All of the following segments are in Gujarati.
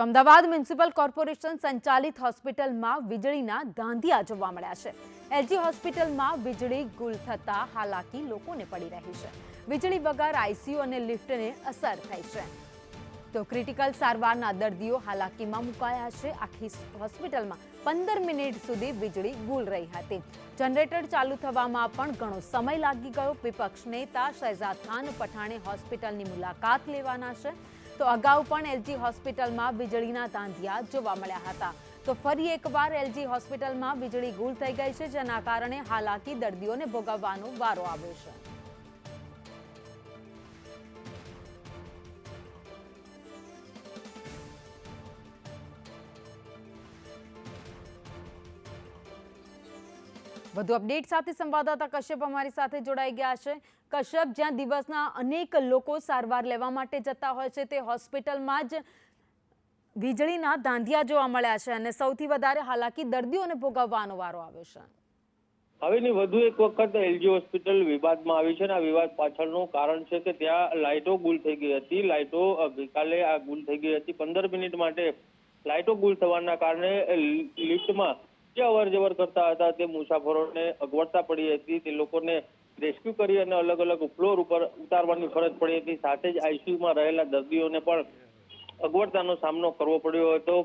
તો અમદાવાદ મ્યુનિસિપલ કોર્પોરેશન સંચાલિત હોસ્પિટલમાં વીજળીના ધાંધિયા જોવા મળ્યા છે। એલજી હોસ્પિટલમાં વીજળી ગુલ થતા હાલાકી લોકોને પડી રહી છે। વીજળી વગર આઈસીયુ અને લિફ્ટને અસર થઈ છે તો ક્રિટિકલ સારવારના દર્દીઓ હાલાકીમાં મુકાયા છે। આખી હોસ્પિટલમાં 15 મિનિટ સુધી વીજળી ગુલ રહી હતી। જનરેટર ચાલુ થવામાં પણ ઘણો સમય લાગી ગયો। વિપક્ષ નેતા શહેજાદ ખાન પઠાણે હોસ્પિટલની મુલાકાત લેવાના છે તો અગાઉ પણ એલજી હોસ્પિટલમાં વીજળીના ધાંધિયા જોવા મળ્યા હતા। તો ફરી એકવાર એલજી હોસ્પિટલમાં વીજળી ગુલ થઈ ગઈ છે, જેના કારણે હાલાકી દર્દીઓને ભોગવવાનો વારો આવ્યો છે। વધુ અપડેટ સાથે સંવાદદાતા કશ્યપ અમારી સાથે જોડાઈ ગયા છે। કશ્યપ, જ્યાં દિવસના અનેક લોકો સારવાર લેવા માટે જતા હોય છે તે હોસ્પિટલમાં જ વીજળીના ધાંધિયા જોવા મળ્યા છે અને સૌથી વધારે હાલાકી દર્દીઓને ભોગવવાનો વારો આવ્યો છે। હવેની વધુ એક વખત એલજી હોસ્પિટલ વિવાદમાં આવી છે અને આ વિવાદ પાછળનું કારણ છે કે ત્યાં લાઇટો ગુલ થઈ ગઈ હતી। લાઇટો ગઈકાલે આ ગુલ થઈ ગઈ હતી। 15 મિનિટ માટે લાઇટો ગુલ થવાના કારણે લિફ્ટમાં જે અવર જવર કરતા હતા તે મુસાફરોને અગવડતા પડી હતી। તે લોકોને રેસ્ક્યુ કરી અને અલગ અલગ ફ્લોર ઉપર ઉતારવાની ફરજ પડી હતી। સાથે જ આઈસીયુમાં રહેલા દર્દીઓને પણ અગવડતાનો સામનો કરવો પડ્યો હતો।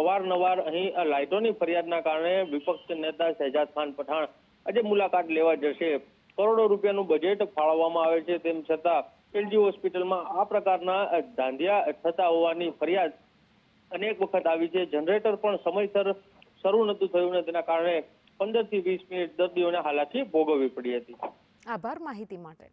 અવારનવાર અહીં લાઇટોની ફરિયાદના કારણે વિપક્ષ નેતા શહેજાદ ખાન પઠાણ આજે મુલાકાત લેવા જશે। કરોડો રૂપિયાનું બજેટ ફાળવવામાં આવે છે, તેમ છતાં એલજી હોસ્પિટલમાં આ પ્રકારના ધાંધિયા થતા હોવાની ફરિયાદ અનેક વખત આવી છે। જનરેટર પણ સમયસર શરૂ નહોતું થયું ને તેના કારણે 15 થી 20 મિનિટ દર્દીઓને હાલાકી ભોગવવી પડી હતી। આભાર માહિતી માટે।